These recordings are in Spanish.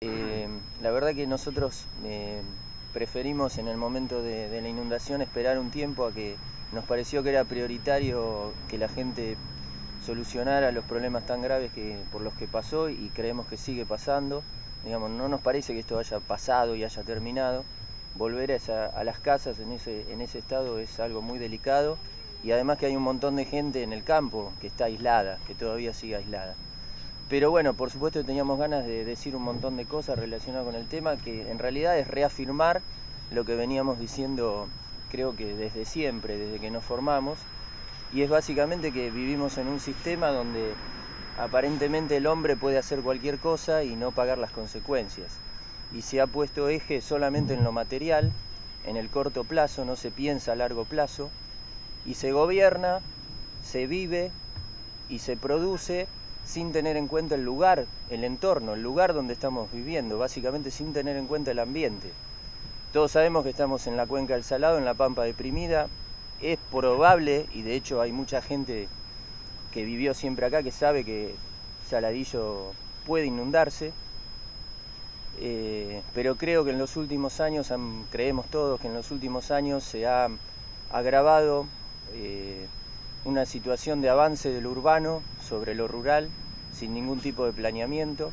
La verdad que nosotros preferimos en el momento de la inundación esperar un tiempo a que nos pareció que era prioritario que la gente solucionara los problemas tan graves por los que pasó y creemos que sigue pasando. Digamos, no nos parece que esto haya pasado y haya terminado. Volver a las casas en ese estado es algo muy delicado y además que hay un montón de gente en el campo que está aislada, que todavía sigue aislada. Pero bueno, por supuesto teníamos ganas de decir un montón de cosas relacionadas con el tema, que en realidad es reafirmar lo que veníamos diciendo, creo que desde siempre, desde que nos formamos, y es básicamente que vivimos en un sistema donde aparentemente el hombre puede hacer cualquier cosa y no pagar las consecuencias. Y se ha puesto eje solamente en lo material, en el corto plazo, no se piensa a largo plazo, y se gobierna, se vive y se produce sin tener en cuenta el lugar, el entorno, el lugar donde estamos viviendo, básicamente sin tener en cuenta el ambiente. Todos sabemos que estamos en la cuenca del Salado, en la Pampa deprimida. Es probable, y de hecho hay mucha gente que vivió siempre acá que sabe que Saladillo puede inundarse, pero creo que en los últimos años, creemos todos que en los últimos años se ha agravado una situación de avance de lo urbano sobre lo rural, sin ningún tipo de planeamiento,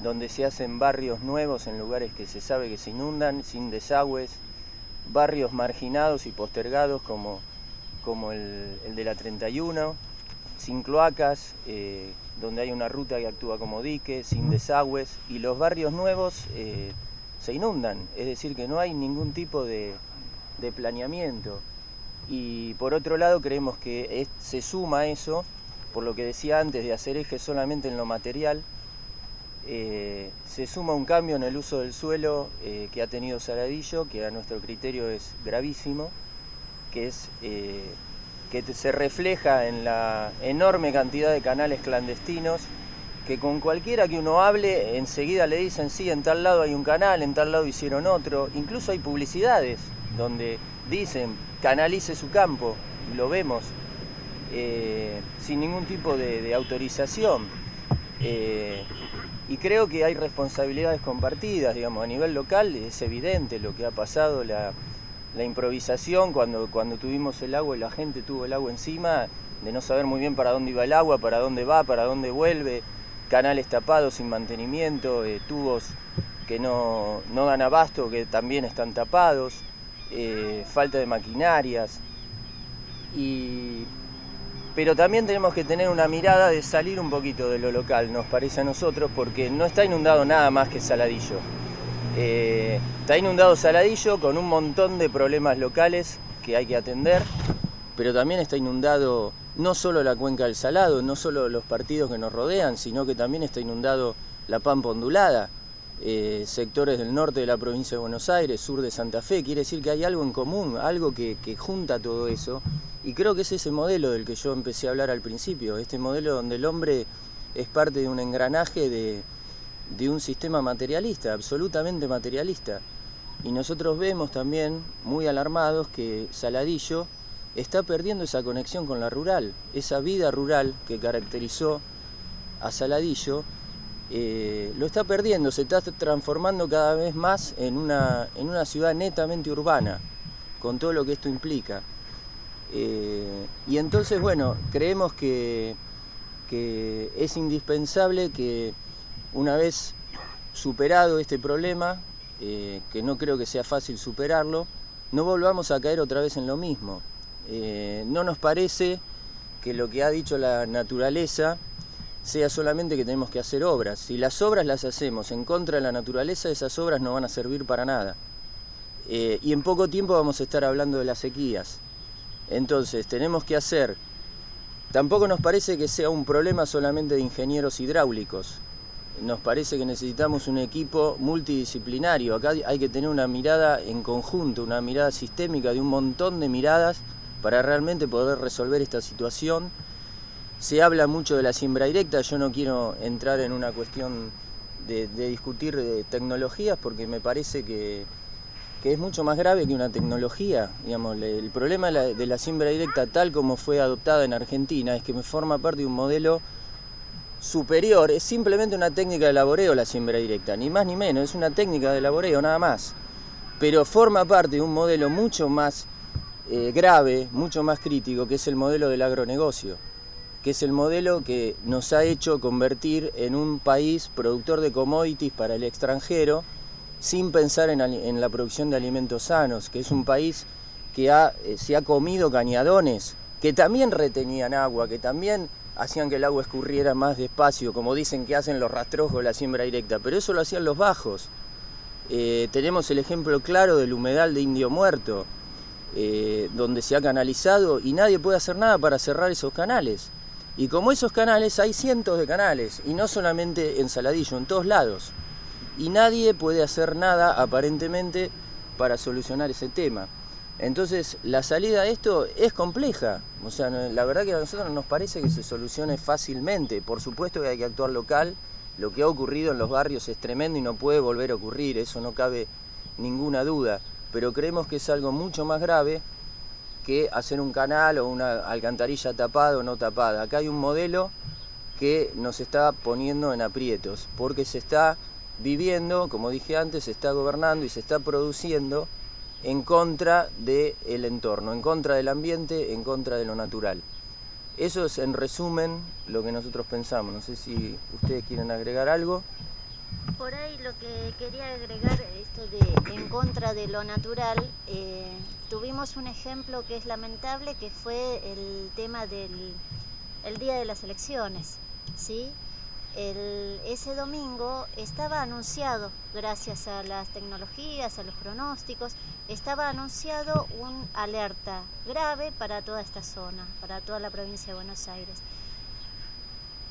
donde se hacen barrios nuevos en lugares que se sabe que se inundan, sin desagües, barrios marginados y postergados como el de la 31, sin cloacas, donde hay una ruta que actúa como dique, sin desagües, y los barrios nuevos se inundan, es decir, que no hay ningún tipo de planeamiento. Y por otro lado creemos que se suma a eso, por lo que decía antes de hacer eje solamente en lo material, se suma un cambio en el uso del suelo que ha tenido Saladillo, que a nuestro criterio es gravísimo, que se refleja en la enorme cantidad de canales clandestinos, que con cualquiera que uno hable enseguida le dicen sí, en tal lado hay un canal, en tal lado hicieron otro, incluso hay publicidades donde dicen canalice su campo, y lo vemos, sin ningún tipo de autorización. Y creo que hay responsabilidades compartidas, digamos, a nivel local es evidente lo que ha pasado, la improvisación cuando tuvimos el agua y la gente tuvo el agua encima, de no saber muy bien para dónde iba el agua, para dónde va, para dónde vuelve, canales tapados sin mantenimiento, tubos que no dan abasto, que también están tapados, falta de maquinarias, pero también tenemos que tener una mirada de salir un poquito de lo local, nos parece a nosotros, porque no está inundado nada más que Saladillo. Está inundado Saladillo con un montón de problemas locales que hay que atender, pero también está inundado no solo la cuenca del Salado, no solo los partidos que nos rodean, sino que también está inundado la Pampa ondulada, sectores del norte de la provincia de Buenos Aires, sur de Santa Fe. Quiere decir que hay algo en común, algo que junta todo eso, y creo que es ese modelo del que yo empecé a hablar al principio, este modelo donde el hombre es parte de un engranaje de un sistema materialista, absolutamente materialista. Y nosotros vemos también, muy alarmados, que Saladillo está perdiendo esa conexión con la rural, esa vida rural que caracterizó a Saladillo, lo está perdiendo, se está transformando cada vez más en una ciudad netamente urbana, con todo lo que esto implica. Y entonces, bueno, creemos que es indispensable que una vez superado este problema, que no creo que sea fácil superarlo, no volvamos a caer otra vez en lo mismo. No nos parece que lo que ha dicho la naturaleza sea solamente que tenemos que hacer obras. Si las obras las hacemos en contra de la naturaleza, esas obras no van a servir para nada. Y en poco tiempo vamos a estar hablando de las sequías. Entonces tenemos que hacer, tampoco nos parece que sea un problema solamente de ingenieros hidráulicos, nos parece que necesitamos un equipo multidisciplinario. Acá hay que tener una mirada en conjunto, una mirada sistémica de un montón de miradas para realmente poder resolver esta situación. Se habla mucho de la siembra directa, yo no quiero entrar en una cuestión de discutir de tecnologías porque me parece que es mucho más grave que una tecnología. Digamos, el problema de la siembra directa tal como fue adoptada en Argentina es que me forma parte de un modelo superior, es simplemente una técnica de laboreo la siembra directa, ni más ni menos, es una técnica de laboreo nada más. Pero forma parte de un modelo mucho más grave, mucho más crítico, que es el modelo del agronegocio, que es el modelo que nos ha hecho convertir en un país productor de commodities para el extranjero, sin pensar en la producción de alimentos sanos, que es un país que se ha comido cañadones, que también retenían agua, que también hacían que el agua escurriera más despacio, como dicen que hacen los rastrojos de la siembra directa, pero eso lo hacían los bajos. Tenemos el ejemplo claro del humedal de Indio Muerto, donde se ha canalizado y nadie puede hacer nada para cerrar esos canales. Y como esos canales, hay cientos de canales, y no solamente en Saladillo, en todos lados. Y nadie puede hacer nada, aparentemente, para solucionar ese tema. Entonces, la salida de esto es compleja. O sea, la verdad que a nosotros nos parece que se solucione fácilmente. Por supuesto que hay que actuar local. Lo que ha ocurrido en los barrios es tremendo y no puede volver a ocurrir, eso no cabe ninguna duda. Pero creemos que es algo mucho más grave que hacer un canal o una alcantarilla tapada o no tapada. Acá hay un modelo que nos está poniendo en aprietos, porque se está viviendo, como dije antes, se está gobernando y se está produciendo en contra del entorno, en contra del ambiente, en contra de lo natural. Eso es, en resumen, lo que nosotros pensamos. No sé si ustedes quieren agregar algo. Por ahí lo que quería agregar, esto de en contra de lo natural, tuvimos un ejemplo que es lamentable, que fue el tema del día de las elecciones, ¿sí? Ese domingo estaba anunciado, gracias a las tecnologías, a los pronósticos, estaba anunciado un alerta grave para toda esta zona, para toda la provincia de Buenos Aires.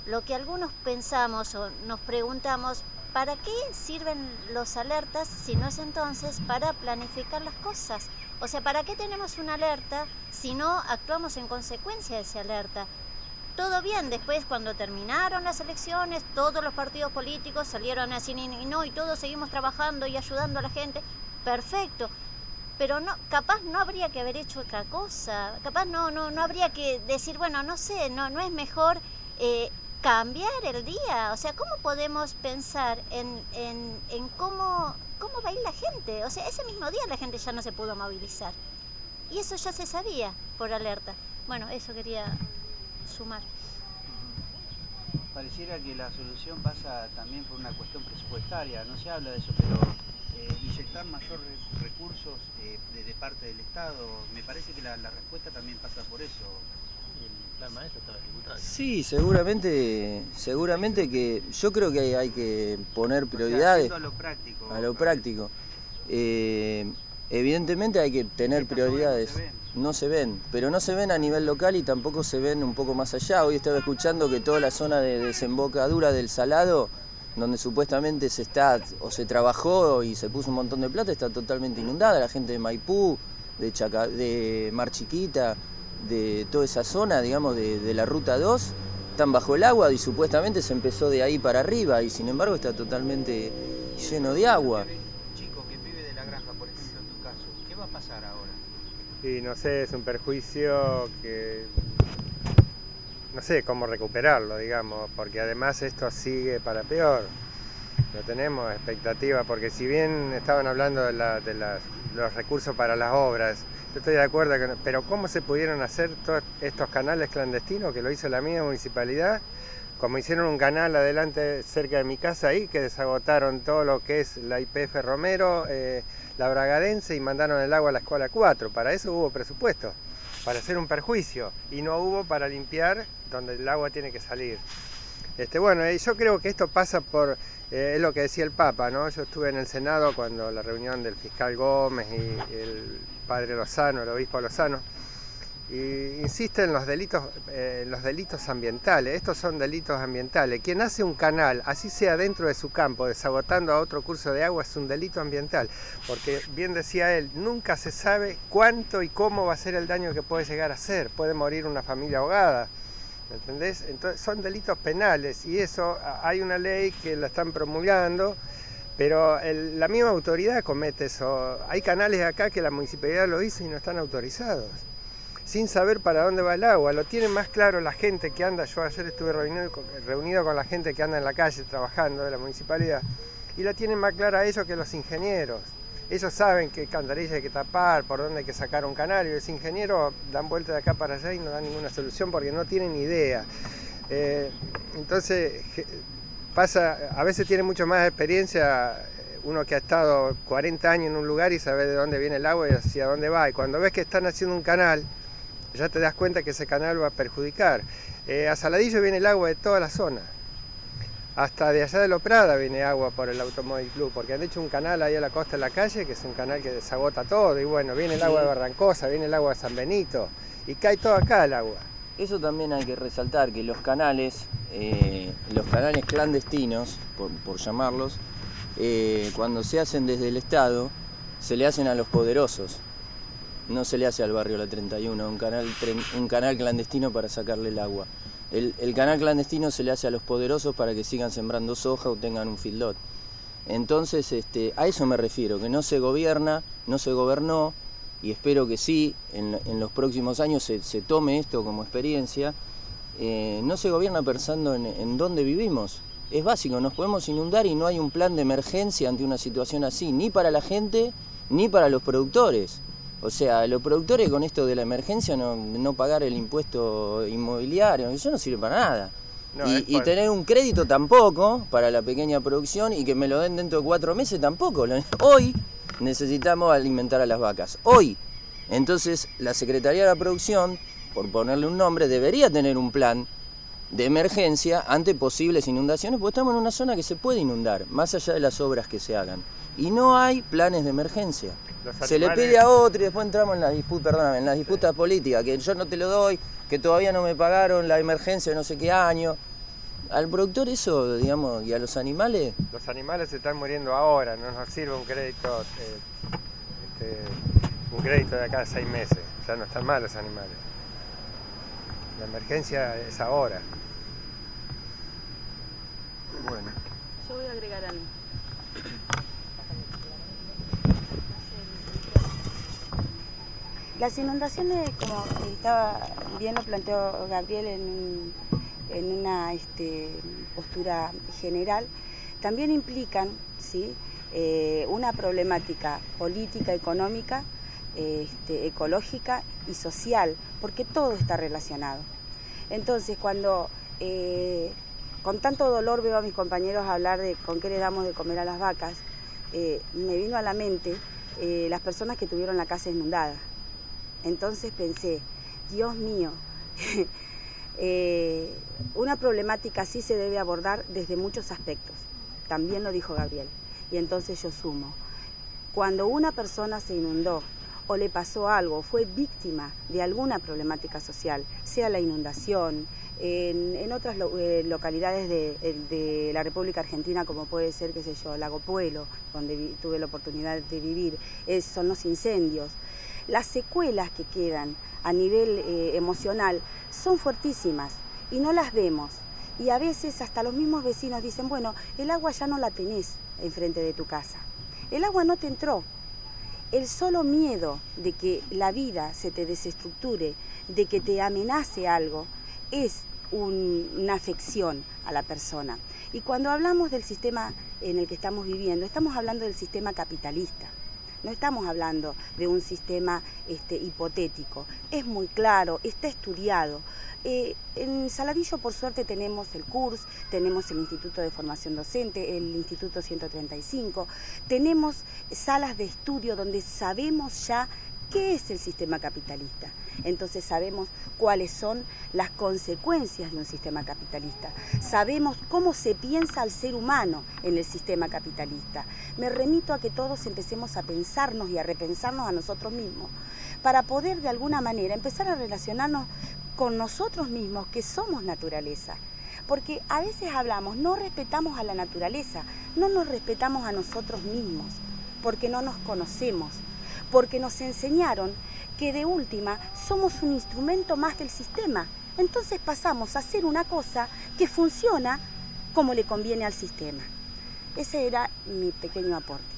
Lo que algunos pensamos o nos preguntamos, ¿para qué sirven los alertas si no es entonces para planificar las cosas? O sea, ¿para qué tenemos una alerta si no actuamos en consecuencia de esa alerta? Todo bien, después cuando terminaron las elecciones, todos los partidos políticos salieron así y todos seguimos trabajando y ayudando a la gente, perfecto, pero no, capaz no habría que haber hecho otra cosa, capaz no habría que decir, bueno, no sé, no es mejor cambiar el día. O sea, ¿cómo podemos pensar en cómo va a ir la gente? O sea, ese mismo día la gente ya no se pudo movilizar, y eso ya se sabía por alerta. Bueno, eso quería sumar. Pareciera que la solución pasa también por una cuestión presupuestaria, no se habla de eso, pero inyectar mayor recursos de parte del Estado, me parece que la respuesta también pasa por eso. El plan maestro estaba ejecutado. Sí, seguramente que yo creo que hay que poner prioridades. O sea, a lo práctico. A lo práctico. Evidentemente hay que tener prioridades. No se ven, pero no se ven a nivel local y tampoco se ven un poco más allá. Hoy estaba escuchando que toda la zona de desembocadura del Salado, donde supuestamente se trabajó y se puso un montón de plata, está totalmente inundada. La gente de Maipú, de Mar Chiquita, de toda esa zona, digamos, de la Ruta 2, están bajo el agua y supuestamente se empezó de ahí para arriba y sin embargo está totalmente lleno de agua. Chico que vive de la granja, por ejemplo, en tu caso, ¿qué va a pasar ahora? Y no sé, es un perjuicio que no sé cómo recuperarlo, digamos, porque además esto sigue para peor. No tenemos expectativa, porque si bien estaban hablando de los recursos para las obras, yo estoy de acuerdo, pero ¿cómo se pudieron hacer todos estos canales clandestinos que lo hizo la misma municipalidad? Como hicieron un canal adelante cerca de mi casa ahí, que desagotaron todo lo que es la YPF Romero, la Bragadense, y mandaron el agua a la escuela 4. Para eso hubo presupuesto, para hacer un perjuicio, y no hubo para limpiar donde el agua tiene que salir. Bueno, yo creo que esto pasa por, es lo que decía el Papa, ¿no? Yo estuve en el Senado cuando la reunión del fiscal Gómez y el padre Lozano, el obispo Lozano, y insiste en los delitos ambientales. Estos son delitos ambientales. Quien hace un canal, así sea dentro de su campo, desagotando a otro curso de agua, es un delito ambiental, porque bien decía él, nunca se sabe cuánto y cómo va a ser el daño que puede llegar a ser. Puede morir una familia ahogada, ¿me entendés? Entonces son delitos penales, y eso hay una ley que la están promulgando, pero la misma autoridad comete eso. Hay canales acá que la municipalidad lo hizo y no están autorizados. sin saber para dónde va el agua. Lo tiene más claro la gente que anda. Yo ayer estuve reunido con la gente que anda en la calle trabajando de la municipalidad, y lo tienen más clara ellos que los ingenieros. Ellos saben qué cantarilla hay que tapar, por dónde hay que sacar un canal, y los ingenieros dan vuelta de acá para allá y no dan ninguna solución porque no tienen ni idea. Entonces pasa, a veces tiene mucho más experiencia uno que ha estado 40 años en un lugar y sabe de dónde viene el agua y hacia dónde va, y cuando ves que están haciendo un canal ya te das cuenta que ese canal va a perjudicar. A Saladillo viene el agua de toda la zona, hasta de allá de Loprada viene agua por el Automóvil Club, porque han hecho un canal ahí a la costa de la calle, que es un canal que desagota todo, y bueno, viene el agua de Barrancosa, viene el agua de San Benito, y cae todo acá el agua. Eso también hay que resaltar, que los canales clandestinos, por llamarlos, cuando se hacen desde el Estado, se le hacen a los poderosos. No se le hace al barrio La 31, un canal clandestino para sacarle el agua. El canal clandestino se le hace a los poderosos para que sigan sembrando soja o tengan un feedlot. Entonces, a eso me refiero, que no se gobierna, no se gobernó, y espero que sí, en los próximos años se tome esto como experiencia. No se gobierna pensando en dónde vivimos. Es básico, nos podemos inundar y no hay un plan de emergencia ante una situación así, ni para la gente, ni para los productores. O sea, los productores con esto de la emergencia, no pagar el impuesto inmobiliario, eso no sirve para nada. No, y tener un crédito tampoco para la pequeña producción, y que me lo den dentro de 4 meses tampoco. Hoy necesitamos alimentar a las vacas, hoy. Entonces la Secretaría de la Producción, por ponerle un nombre, debería tener un plan de emergencia ante posibles inundaciones, porque estamos en una zona que se puede inundar, más allá de las obras que se hagan. Y no hay planes de emergencia. Se le pide a otro y después entramos en las disputas políticas, que yo no te lo doy, que todavía no me pagaron la emergencia de no sé qué año. Al productor eso, digamos, y a los animales... Los animales se están muriendo ahora, no nos sirve un crédito de acá a 6 meses, ya no están mal los animales. La emergencia es ahora. Bueno. Yo voy a agregar algo. Las inundaciones, como estaba bien lo planteó Gabriel en una postura general, también implican, ¿sí?, una problemática política, económica, ecológica y social, porque todo está relacionado. Entonces, cuando con tanto dolor veo a mis compañeros hablar de con qué le damos de comer a las vacas, me vino a la mente las personas que tuvieron la casa inundada. Entonces pensé, Dios mío, una problemática así se debe abordar desde muchos aspectos. También lo dijo Gabriel. Y entonces yo sumo, cuando una persona se inundó o le pasó algo, fue víctima de alguna problemática social, sea la inundación, en otras localidades de la República Argentina, como puede ser, qué sé yo, Lago Puelo, donde tuve la oportunidad de vivir, son los incendios. Las secuelas que quedan a nivel emocional son fuertísimas y no las vemos. Y a veces hasta los mismos vecinos dicen, bueno, el agua ya no la tenés enfrente de tu casa. El agua no te entró. El solo miedo de que la vida se te desestructure, de que te amenace algo, es una afección a la persona. Y cuando hablamos del sistema en el que estamos viviendo, estamos hablando del sistema capitalista. No estamos hablando de un sistema hipotético. Es muy claro, está estudiado. En Saladillo, por suerte, tenemos el CURS, tenemos el Instituto de Formación Docente, el Instituto 135, tenemos salas de estudio donde sabemos ya qué es el sistema capitalista. Entonces sabemos cuáles son las consecuencias de un sistema capitalista. Sabemos cómo se piensa al ser humano en el sistema capitalista. Me remito a que todos empecemos a pensarnos y a repensarnos a nosotros mismos para poder de alguna manera empezar a relacionarnos con nosotros mismos, que somos naturaleza. Porque a veces hablamos, no respetamos a la naturaleza, no nos respetamos a nosotros mismos, porque no nos conocemos, porque nos enseñaron que de última somos un instrumento más del sistema. Entonces pasamos a hacer una cosa que funciona como le conviene al sistema. Ese era mi pequeño aporte.